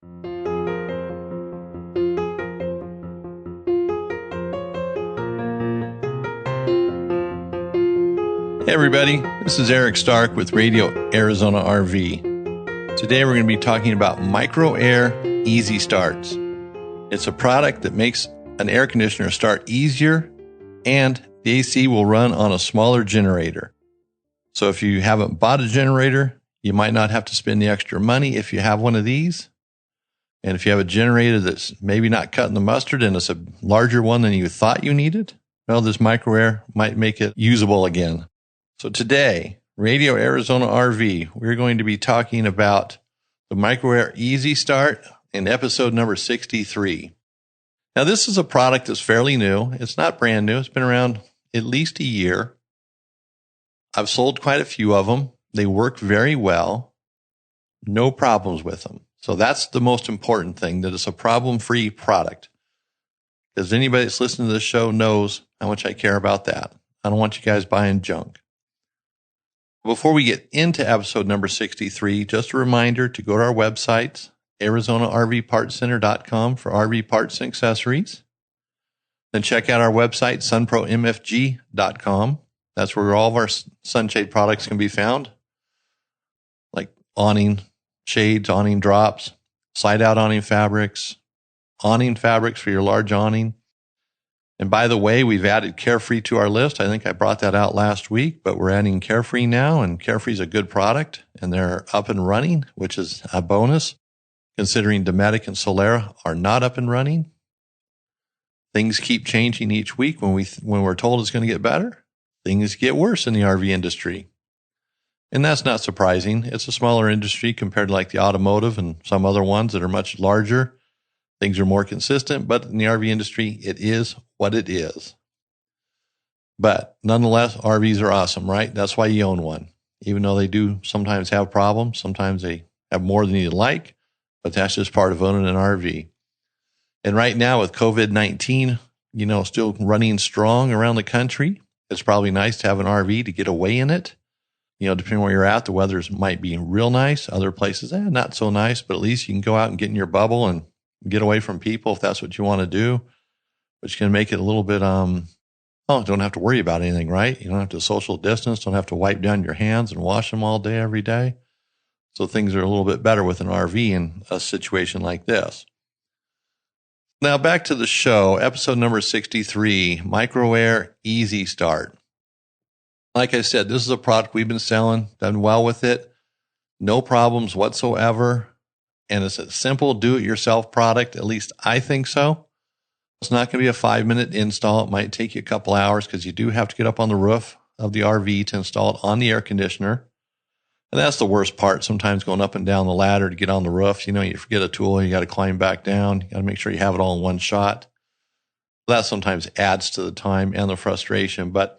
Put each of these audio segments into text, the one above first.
Hey everybody, this is Eric Stark with Radio Arizona RV. Today we're going to be talking about Micro Air EasyStarts. It's a product that makes an air conditioner start easier, and the AC will run on a smaller generator. So if you haven't bought a generator, you might not have to spend the extra money if you have one of these. And if you have a generator that's maybe not cutting the mustard and it's a larger one than you thought you needed, well, this Micro Air might make it usable again. So today, Radio Arizona RV, we're going to be talking about the Micro Air EasyStart in episode number 63. Now, this is a product that's fairly new. It's not brand new. It's been around at least a year. I've sold quite a few of them. They work very well. No problems with them. So that's the most important thing, that it's a problem-free product. Because anybody that's listening to this show knows how much I care about that. I don't want you guys buying junk. Before we get into episode number 63, just a reminder to go to our website, ArizonaRVPartsCenter.com for RV parts and accessories. Then check out our website, SunProMFG.com. That's where all of our sunshade products can be found, like awning shades, awning drops, slide-out awning fabrics for your large awning. And by the way, we've added Carefree to our list. I think I brought that out last week, but we're adding Carefree now, and Carefree is a good product, and they're up and running, which is a bonus, considering Dometic and Solera are not up and running. Things keep changing each week. When we're told it's going to get better, things get worse in the RV industry. And that's not surprising. It's a smaller industry compared to like the automotive and some other ones that are much larger. Things are more consistent, but in the RV industry, it is what it is. But nonetheless, RVs are awesome, right? That's why you own one. Even though they do sometimes have problems, sometimes they have more than you like, but that's just part of owning an RV. And right now with COVID-19, still running strong around the country, it's probably nice to have an RV to get away in it. Depending on where you're at, the weather might be real nice. Other places, not so nice, but at least you can go out and get in your bubble and get away from people if that's what you want to do, which can make it a little bit, don't have to worry about anything, right? You don't have to social distance, don't have to wipe down your hands and wash them all day, every day. So things are a little bit better with an RV in a situation like this. Now back to the show, episode number 63, Micro Air EasyStart. Like I said, this is a product we've been selling, done well with it, no problems whatsoever. And it's a simple do-it-yourself product. At least I think so. It's not going to be a 5-minute install. It might take you a couple hours because you do have to get up on the roof of the RV to install it on the air conditioner. And that's the worst part. Sometimes going up and down the ladder to get on the roof, you forget a tool, you got to climb back down. You got to make sure you have it all in one shot. That sometimes adds to the time and the frustration. But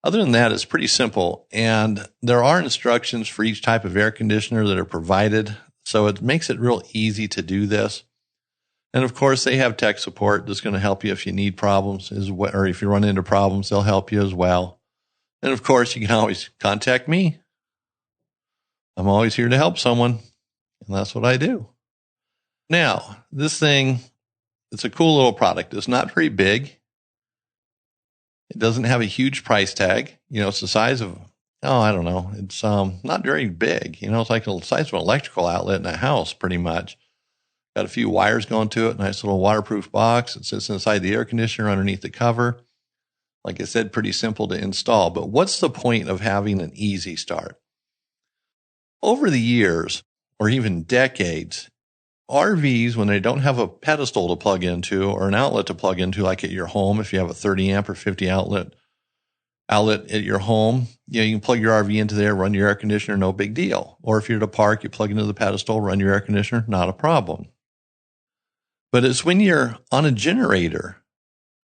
other than that, it's pretty simple. And there are instructions for each type of air conditioner that are provided. So it makes it real easy to do this. And of course, they have tech support that's going to help you if you need problems, or if you run into problems, they'll help you as well. And of course, you can always contact me. I'm always here to help someone, and that's what I do. Now, this thing, it's a cool little product. It's not very big. It doesn't have a huge price tag. It's the size of, I don't know. It's not very big. It's like the size of an electrical outlet in a house, pretty much. Got a few wires going to it. Nice little waterproof box. It sits inside the air conditioner underneath the cover. Like I said, pretty simple to install. But what's the point of having an EasyStart? Over the years, or even decades, RVs, when they don't have a pedestal to plug into or an outlet to plug into, like at your home, if you have a 30 amp or 50 outlet at your home, you can plug your RV into there, run your air conditioner, no big deal. Or if you're at a park, you plug into the pedestal, run your air conditioner, not a problem. But it's when you're on a generator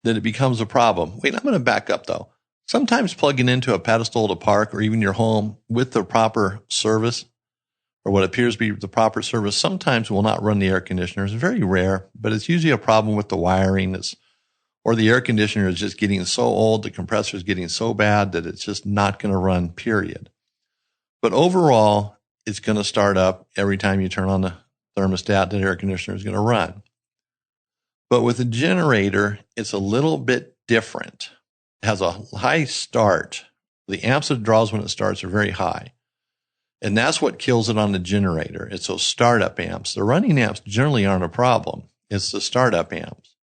that it becomes a problem. Wait, I'm going to back up though. Sometimes plugging into a pedestal at a park or even your home with the proper service, or what appears to be the proper service, sometimes will not run the air conditioner. It's very rare, but it's usually a problem with the wiring. Or the air conditioner is just getting so old, the compressor is getting so bad that it's just not going to run, period. But overall, it's going to start up every time you turn on the thermostat that air conditioner is going to run. But with a generator, it's a little bit different. It has a high start. The amps it draws when it starts are very high. And that's what kills it on the generator. It's those startup amps. The running amps generally aren't a problem. It's the startup amps.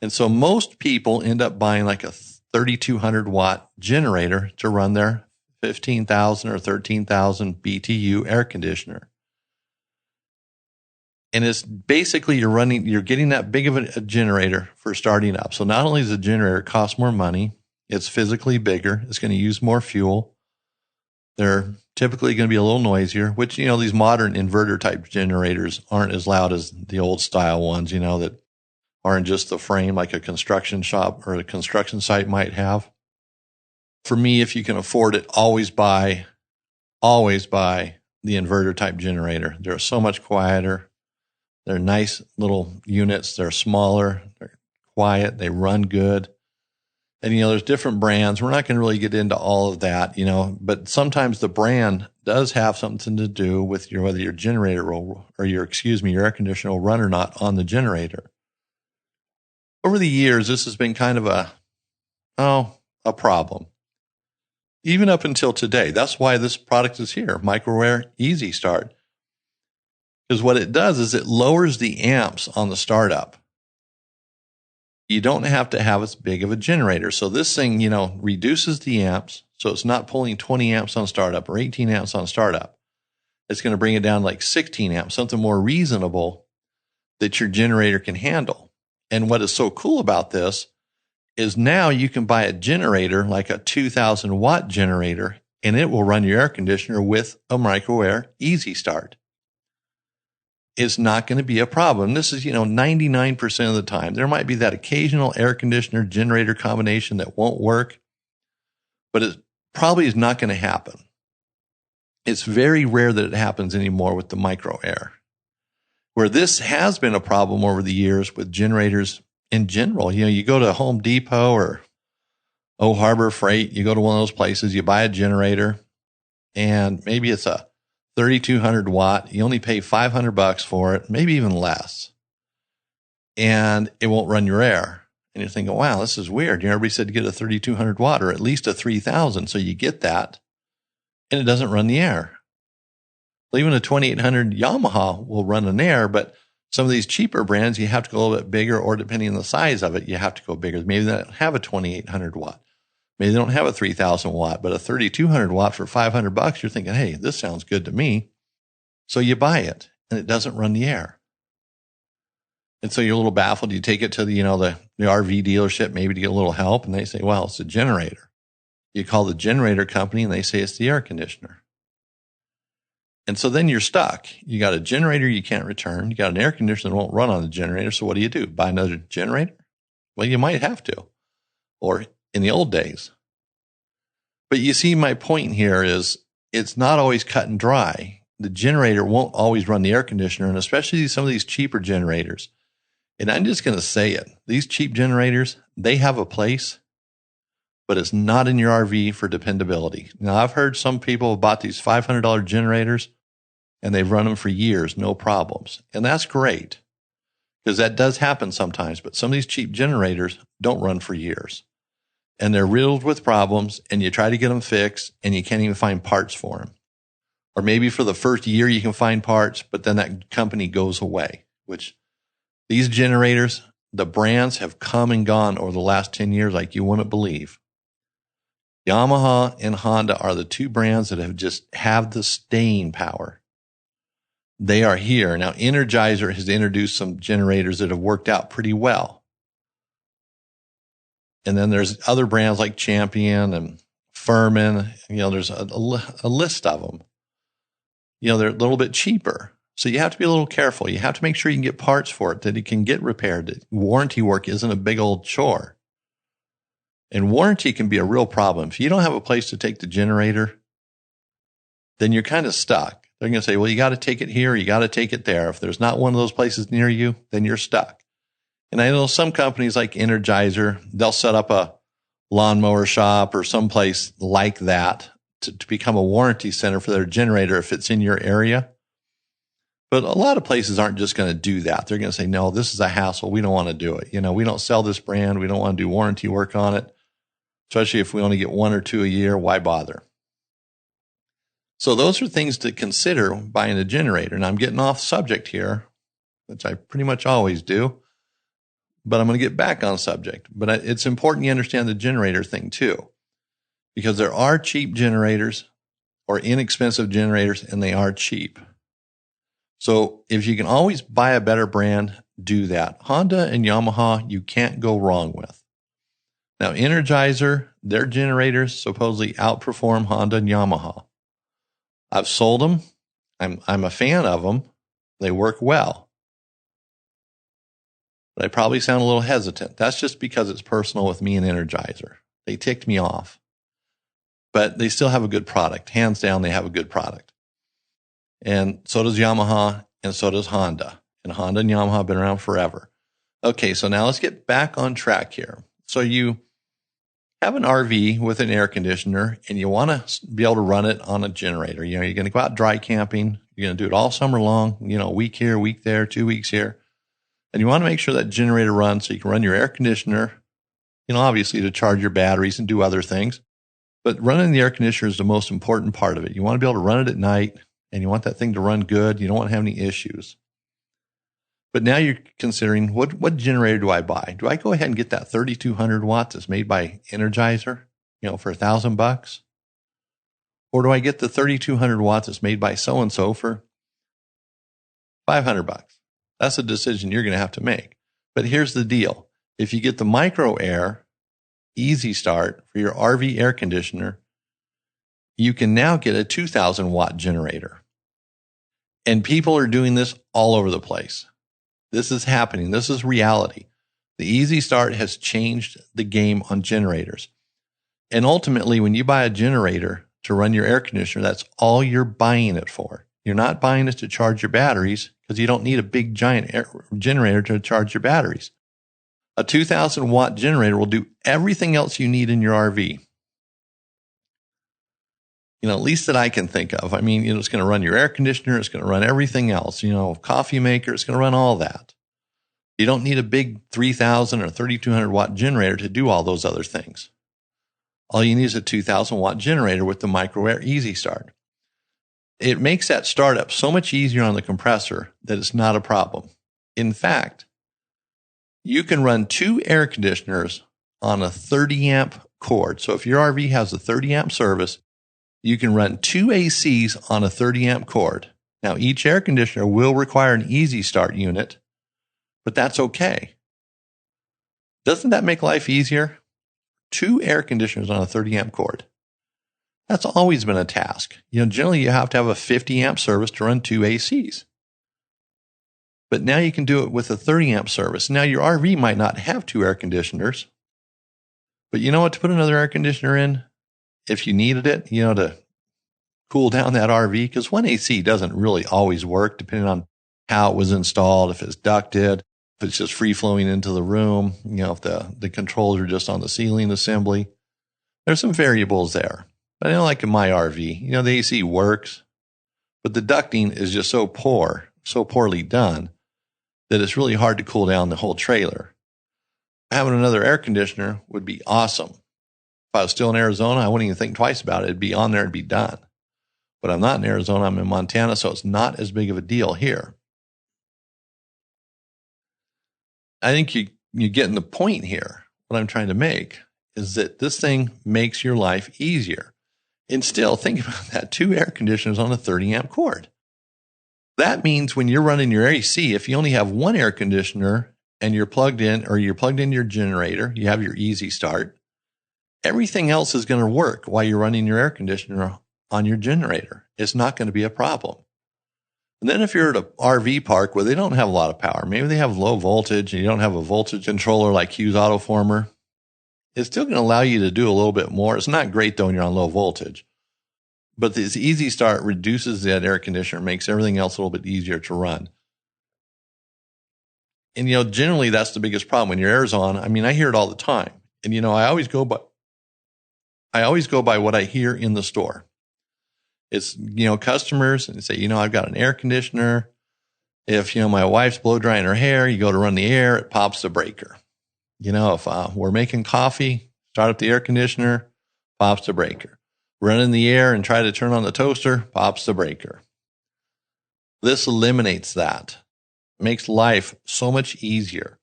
And so most people end up buying like a 3,200 watt generator to run their 15,000 or 13,000 BTU air conditioner. And it's basically you're getting that big of a generator for starting up. So not only does the generator cost more money, it's physically bigger. It's going to use more fuel. They're typically going to be a little noisier, which, these modern inverter type generators aren't as loud as the old style ones, that are in just the frame like a construction shop or a construction site might have. For me, if you can afford it, always buy the inverter type generator. They're so much quieter. They're nice little units. They're smaller. They're quiet. They run good. And, there's different brands. We're not going to really get into all of that, but sometimes the brand does have something to do with whether your generator will, or your air conditioner will run or not on the generator. Over the years, this has been kind of a problem. Even up until today. That's why this product is here, Micro Air EasyStart. Because what it does is it lowers the amps on the startup. You don't have to have as big of a generator. So this thing, reduces the amps. So it's not pulling 20 amps on startup or 18 amps on startup. It's going to bring it down like 16 amps, something more reasonable that your generator can handle. And what is so cool about this is now you can buy a generator, like a 2,000 watt generator, and it will run your air conditioner with a Micro Air EasyStart. It's not going to be a problem. This is, 99% of the time. There might be that occasional air conditioner generator combination that won't work, but it probably is not going to happen. It's very rare that it happens anymore with the Micro Air. Where this has been a problem over the years with generators in general. You go to Home Depot or Harbor Freight, you go to one of those places, you buy a generator, and maybe it's a 3,200 watt. You only pay $500 for it, maybe even less. And it won't run your air. And you're thinking, wow, this is weird. Everybody said to get a 3,200 watt or at least a 3,000. So you get that and it doesn't run the air. Well, even a 2,800 Yamaha will run an air, but some of these cheaper brands, you have to go a little bit bigger, or depending on the size of it, you have to go bigger. Maybe they don't have a 2,800 watt. Maybe they don't have a 3,000 watt, but a 3,200 watt for $500, you're thinking, hey, this sounds good to me. So you buy it and it doesn't run the air. And so you're a little baffled. You take it to the RV dealership, maybe to get a little help. And they say, well, it's a generator. You call the generator company and they say it's the air conditioner. And so then you're stuck. You got a generator you can't return. You got an air conditioner that won't run on the generator. So what do? Buy another generator? Well, you might have to, or in the old days. But you see, my point here is it's not always cut and dry. The generator won't always run the air conditioner, and especially some of these cheaper generators. And I'm just going to say it. These cheap generators, they have a place, but it's not in your RV for dependability. Now, I've heard some people have bought these $500 generators, and they've run them for years, no problems. And that's great, because that does happen sometimes. But some of these cheap generators don't run for years. And they're riddled with problems, and you try to get them fixed, and you can't even find parts for them. Or maybe for the first year you can find parts, but then that company goes away, which these generators, the brands have come and gone over the last 10 years like you wouldn't believe. Yamaha and Honda are the two brands that have the staying power. They are here. Now, Energizer has introduced some generators that have worked out pretty well. And then there's other brands like Champion and Furman. There's a list of them. They're a little bit cheaper. So you have to be a little careful. You have to make sure you can get parts for it, that it can get repaired. Warranty work isn't a big old chore. And warranty can be a real problem. If you don't have a place to take the generator, then you're kind of stuck. They're going to say, well, you got to take it here, you got to take it there. If there's not one of those places near you, then you're stuck. And I know some companies like Energizer, they'll set up a lawnmower shop or someplace like that to become a warranty center for their generator if it's in your area. But a lot of places aren't just going to do that. They're going to say, no, this is a hassle. We don't want to do it. We don't sell this brand. We don't want to do warranty work on it, especially if we only get 1 or 2 a year. Why bother? So those are things to consider buying a generator. And I'm getting off subject here, which I pretty much always do, but I'm going to get back on subject. But it's important you understand the generator thing too, because there are cheap generators or inexpensive generators, and they are cheap. So if you can always buy a better brand, do that. Honda and Yamaha, you can't go wrong with. Now, Energizer, their generators supposedly outperform Honda and Yamaha. I've sold them. I'm a fan of them. They work well. But I probably sound a little hesitant. That's just because it's personal with me and Energizer. They ticked me off. But they still have a good product. Hands down, they have a good product. And so does Yamaha, and so does Honda. And Honda and Yamaha have been around forever. Okay, so now let's get back on track here. So you have an RV with an air conditioner, and you want to be able to run it on a generator. You're going to go out dry camping. You're going to do it all summer long, a week here, a week there, 2 weeks here. And you want to make sure that generator runs so you can run your air conditioner, obviously to charge your batteries and do other things. But running the air conditioner is the most important part of it. You want to be able to run it at night, and you want that thing to run good. You don't want to have any issues. But now you're considering, what generator do I buy? Do I go ahead and get that 3,200 watts that's made by Energizer, for $1,000? Or do I get the 3,200 watts that's made by so-and-so for $500? That's a decision you're going to have to make. But here's the deal. If you get the Micro Air EasyStart for your RV air conditioner, you can now get a 2,000 watt generator. And people are doing this all over the place. This is happening. This is reality. The EasyStart has changed the game on generators. And ultimately, when you buy a generator to run your air conditioner, that's all you're buying it for. You're not buying it to charge your batteries, because you don't need a big giant generator to charge your batteries. A 2,000 watt generator will do everything else you need in your RV. At least that I can think of. It's going to run your air conditioner. It's going to run everything else. Coffee maker. It's going to run all that. You don't need a big 3,000 or 3,200 watt generator to do all those other things. All you need is a 2,000 watt generator with the Micro Air EasyStart. It makes that startup so much easier on the compressor that it's not a problem. In fact, you can run 2 air conditioners on a 30 amp cord. So if your RV has a 30 amp service, you can run 2 ACs on a 30 amp cord. Now, each air conditioner will require an EasyStart unit, but that's okay. Doesn't that make life easier? 2 air conditioners on a 30 amp cord. That's always been a task. Generally you have to have a 50 amp service to run 2 ACs. But now you can do it with a 30 amp service. Now your RV might not have 2 air conditioners, but you know what? To put another air conditioner in, if you needed it, to cool down that RV, because one AC doesn't really always work depending on how it was installed, if it's ducted, if it's just free flowing into the room, if the controls are just on the ceiling assembly. There's some variables there. But I know, like in my RV, the AC works, but the ducting is just so poorly done that it's really hard to cool down the whole trailer. Having another air conditioner would be awesome. If I was still in Arizona, I wouldn't even think twice about it. It'd be on there and be done. But I'm not in Arizona. I'm in Montana, so it's not as big of a deal here. I think you're getting the point here. What I'm trying to make is that this thing makes your life easier. And still, think about that, 2 air conditioners on a 30 amp cord. That means when you're running your AC, if you only have 1 air conditioner and you're plugged in your generator, you have your EasyStart, everything else is going to work while you're running your air conditioner on your generator. It's not going to be a problem. And then if you're at an RV park where they don't have a lot of power, maybe they have low voltage and you don't have a voltage controller like Hughes Autoformer, it's still going to allow you to do a little bit more. It's not great though when you're on low voltage. But this EasyStart reduces that air conditioner, makes everything else a little bit easier to run. And, generally that's the biggest problem when your air's on. I hear it all the time. And, I always go by what I hear in the store. It's, customers and say, I've got an air conditioner. If, my wife's blow drying her hair, you go to run the air, it pops the breaker. If we're making coffee, start up the air conditioner, pops the breaker. Run in the air and try to turn on the toaster, pops the breaker. This eliminates that. Makes life so much easier.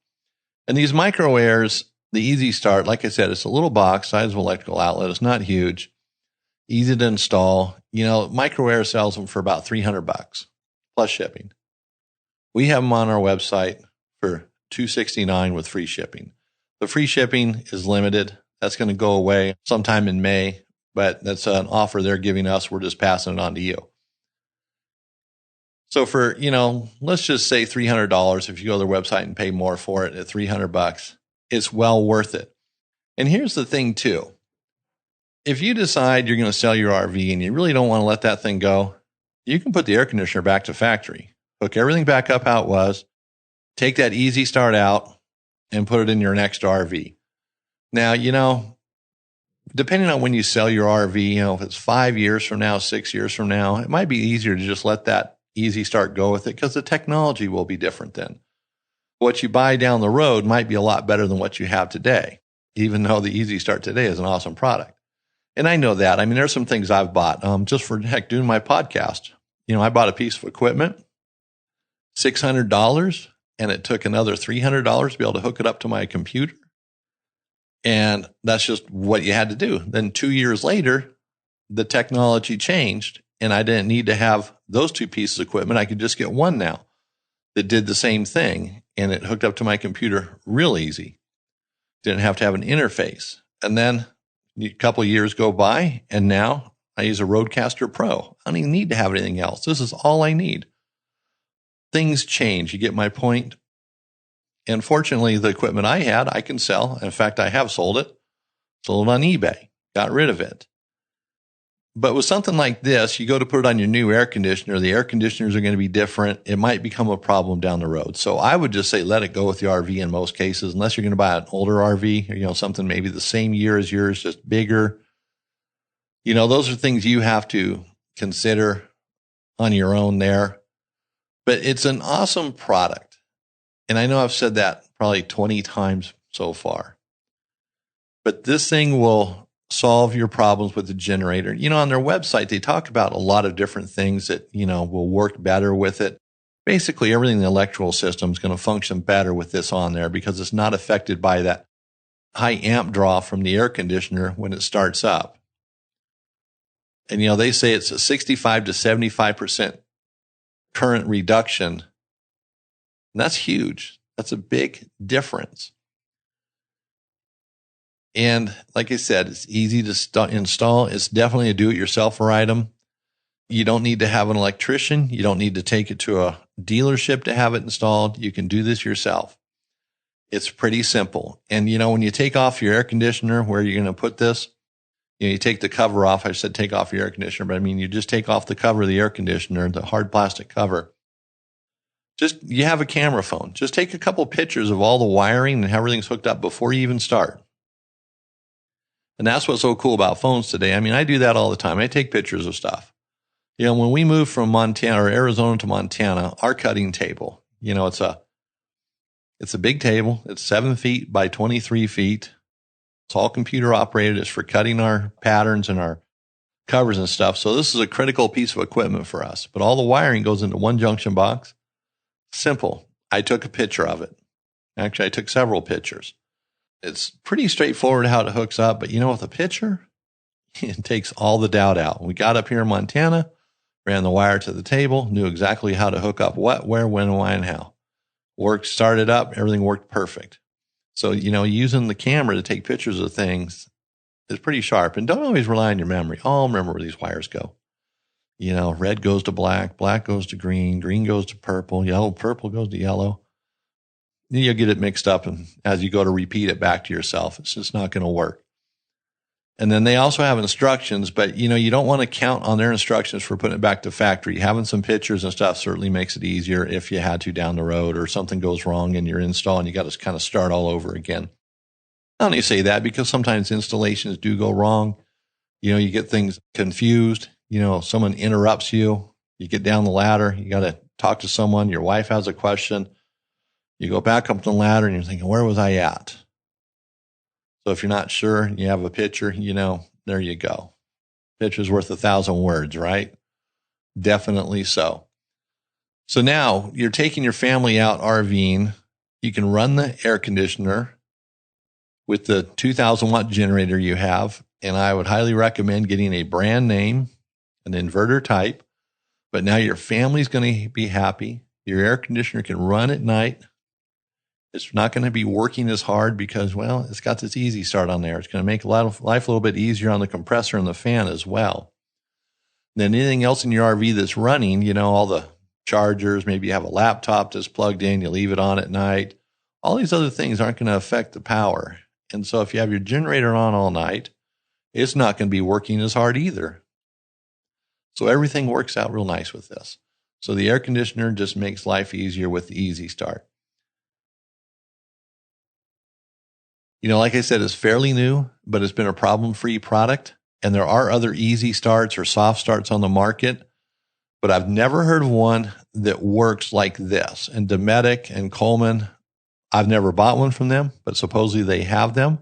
And these Micro Airs, the EasyStart, like I said, it's a little box, size of an electrical outlet. It's not huge. Easy to install. Micro Air sells them for about $300 plus shipping. We have them on our website for $269 with free shipping. The free shipping is limited. That's going to go away sometime in May, but that's an offer they're giving us. We're just passing it on to you. So for, let's just say $300, if you go to their website and pay more for it at $300, it's well worth it. And here's the thing too. If you decide you're going to sell your RV and you really don't want to let that thing go, you can put the air conditioner back to factory, hook everything back up how it was, take that EasyStart out and put it in your next RV. Now, depending on when you sell your RV, if it's 5 years from now, 6 years from now, it might be easier to just let that EasyStart go with it because the technology will be different then. What you buy down the road might be a lot better than what you have today, even though the EasyStart today is an awesome product. And I know that. I mean, there's some things I've bought just for doing my podcast. I bought a piece of equipment, $600, and it took another $300 to be able to hook it up to my computer. And that's just what you had to do. Then 2 years later, the technology changed and I didn't need to have those two pieces of equipment. I could just get one now that did the same thing and it hooked up to my computer real easy. Didn't have to have an interface. And then a couple of years go by and now I use a Rodecaster Pro. I don't even need to have anything else. This is all I need. Things change. You get my point. And fortunately, the equipment I had, I can sell. In fact, I have sold it. Sold it on eBay. Got rid of it. But with something like this, you go to put it on your new air conditioner. The air conditioners are going to be different. It might become a problem down the road. So I would just say let it go with the RV in most cases, unless you're going to buy an older RV or, something maybe the same year as yours, just bigger. Those are things you have to consider on your own there. But it's an awesome product. And I know I've said that probably 20 times so far. But this thing will solve your problems with the generator. On their website, they talk about a lot of different things that, will work better with it. Basically, everything in the electrical system is going to function better with this on there because it's not affected by that high amp draw from the air conditioner when it starts up. And, they say it's a 65 to 75% current reduction. And that's huge. That's a big difference. And like I said, it's easy to install. It's definitely a do-it-yourselfer item. You don't need to have an electrician. You don't need to take it to a dealership to have it installed. You can do this yourself. It's pretty simple. And, when you take off your air conditioner, where you're going to put this, you take the cover off. I said take off your air conditioner, but I mean, you just take off the cover of the air conditioner, the hard plastic cover. You have a camera phone. Just take a couple pictures of all the wiring and how everything's hooked up before you even start. And that's what's so cool about phones today. I mean, I do that all the time. I take pictures of stuff. When we moved from Montana or Arizona to Montana, our cutting table, it's a big table. It's 7 feet by 23 feet. It's all computer operated. It's for cutting our patterns and our covers and stuff. So this is a critical piece of equipment for us. But all the wiring goes into one junction box. Simple. I took a picture of it. Actually, I took several pictures. It's pretty straightforward how it hooks up, but with a picture, it takes all the doubt out. We got up here in Montana, ran the wire to the table, knew exactly how to hook up what, where, when, why, and how. Started up, everything worked perfect. So, using the camera to take pictures of things is pretty sharp. And don't always rely on your memory. Oh, remember where these wires go. Red goes to black, black goes to green, green goes to purple, purple goes to yellow. You'll get it mixed up, and as you go to repeat it back to yourself, it's just not going to work. And then they also have instructions, but you don't want to count on their instructions for putting it back to factory. Having some pictures and stuff certainly makes it easier if you had to down the road or something goes wrong in your install and you got to kind of start all over again. I only say that because sometimes installations do go wrong. You get things confused. Someone interrupts you. You get down the ladder. You got to talk to someone, your wife has a question, you go back up the ladder and you're thinking, where was I at? So if you're not sure and you have a picture, there you go. Picture's worth 1,000 words, right? Definitely so. So now you're taking your family out RVing. You can run the air conditioner with the 2,000 watt generator you have. And I would highly recommend getting a brand name, an inverter type. But now your family's going to be happy. Your air conditioner can run at night. It's not going to be working as hard because, well, it's got this EasyStart on there. It's going to make life a little bit easier on the compressor and the fan as well. Then anything else in your RV that's running, all the chargers, maybe you have a laptop that's plugged in, you leave it on at night. All these other things aren't going to affect the power. And so if you have your generator on all night, it's not going to be working as hard either. So everything works out real nice with this. So the air conditioner just makes life easier with the EasyStart. Like I said, it's fairly new, but it's been a problem-free product. And there are other easy starts or soft starts on the market, but I've never heard of one that works like this. And Dometic and Coleman, I've never bought one from them, but supposedly they have them.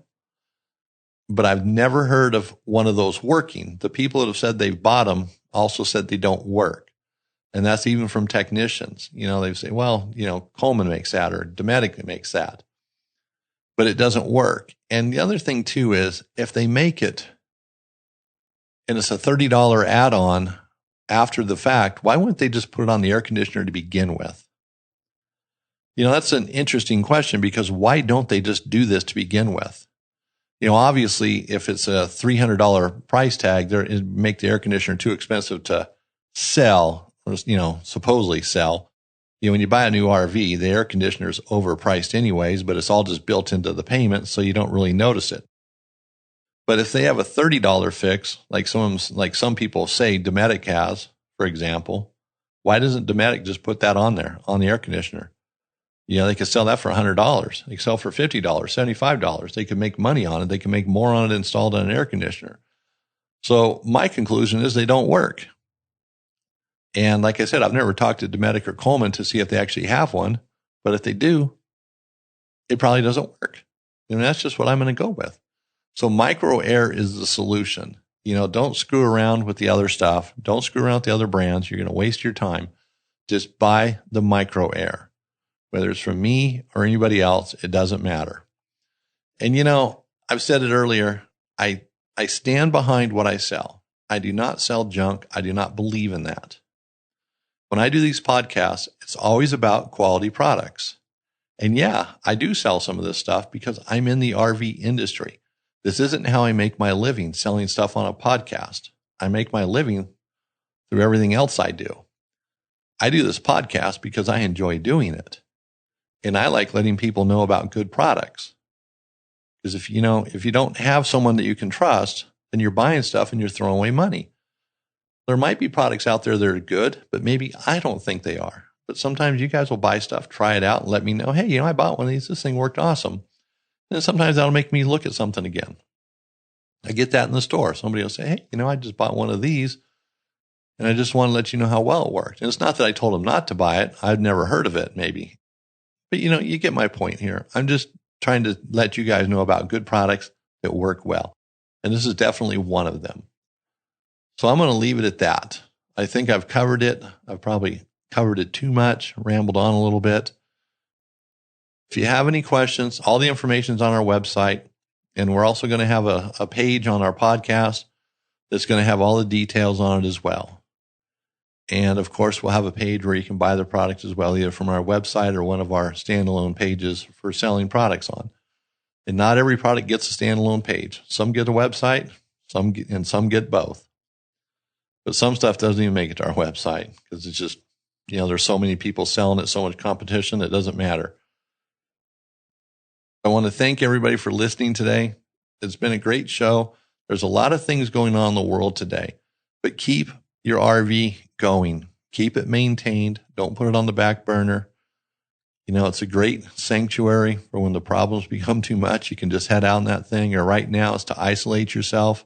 But I've never heard of one of those working. The people that have said they've bought them also said they don't work. And that's even from technicians. They say, well, Coleman makes that or Dometic makes that. But it doesn't work. And the other thing too is if they make it and it's a $30 add-on after the fact, why wouldn't they just put it on the air conditioner to begin with? That's an interesting question because why don't they just do this to begin with? Obviously, if it's a $300 price tag, it make the air conditioner too expensive to sell, or, supposedly sell. When you buy a new RV, the air conditioner is overpriced anyways, but it's all just built into the payment, so you don't really notice it. But if they have a $30 fix, like some people say Dometic has, for example, why doesn't Dometic just put that on there, on the air conditioner? They could sell that for $100. They could sell for $50, $75. They could make money on it. They can make more on it installed on an air conditioner. So my conclusion is they don't work. And like I said, I've never talked to Dometic or Coleman to see if they actually have one. But if they do, it probably doesn't work. That's just what I'm going to go with. So Micro Air is the solution. Don't screw around with the other stuff. Don't screw around with the other brands. You're going to waste your time. Just buy the Micro Air. Whether it's from me or anybody else, it doesn't matter. And I've said it earlier, I stand behind what I sell. I do not sell junk. I do not believe in that. When I do these podcasts, it's always about quality products. And yeah, I do sell some of this stuff because I'm in the RV industry. This isn't how I make my living, selling stuff on a podcast. I make my living through everything else I do. I do this podcast because I enjoy doing it. And I like letting people know about good products. Because if you don't have someone that you can trust, then you're buying stuff and you're throwing away money. There might be products out there that are good, but maybe I don't think they are. But sometimes you guys will buy stuff, try it out, and let me know, hey, I bought one of these. This thing worked awesome. And sometimes that'll make me look at something again. I get that in the store. Somebody will say, hey, I just bought one of these, and I just want to let you know how well it worked. And it's not that I told them not to buy it. I've never heard of it, maybe. But, you get my point here. I'm just trying to let you guys know about good products that work well. And this is definitely one of them. So I'm going to leave it at that. I think I've covered it. I've probably covered it too much, rambled on a little bit. If you have any questions, all the information's on our website. And we're also going to have a page on our podcast that's going to have all the details on it as well. And of course, we'll have a page where you can buy the product as well, either from our website or one of our standalone pages for selling products on. And not every product gets a standalone page. Some get a website, some get both. But some stuff doesn't even make it to our website because it's just, there's so many people selling it, so much competition, it doesn't matter. I want to thank everybody for listening today. It's been a great show. There's a lot of things going on in the world today, but keep your RV going. Keep it maintained. Don't put it on the back burner. It's a great sanctuary for when the problems become too much. You can just head out in that thing. Or right now, it's to isolate yourself.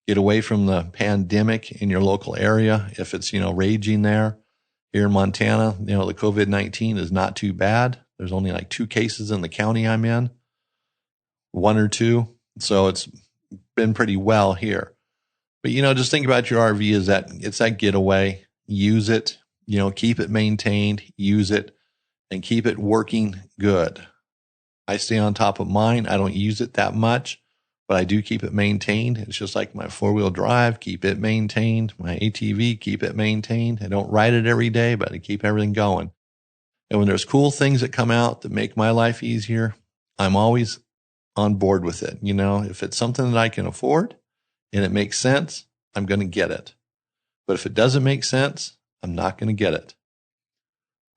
Get away from the pandemic in your local area if it's, raging there. Here in Montana, the COVID-19 is not too bad. There's only like 2 cases in the county I'm in, 1 or 2. So it's been pretty well here. But, just think about your RV as it's that getaway. Use it, keep it maintained, use it, and keep it working good. I stay on top of mine. I don't use it that much, but I do keep it maintained. It's just like my 4-wheel drive, keep it maintained. My ATV, keep it maintained. I don't ride it every day, but I keep everything going. And when there's cool things that come out that make my life easier, I'm always on board with it. If it's something that I can afford and it makes sense, I'm going to get it. But if it doesn't make sense, I'm not going to get it.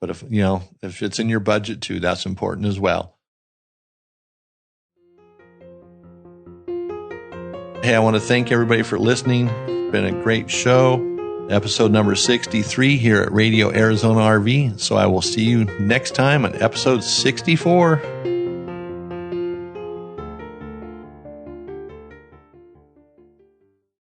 But if it's in your budget too, that's important as well. Hey, I want to thank everybody for listening. It's been a great show. Episode number 63 here at Radio Arizona RV. So I will see you next time on episode 64.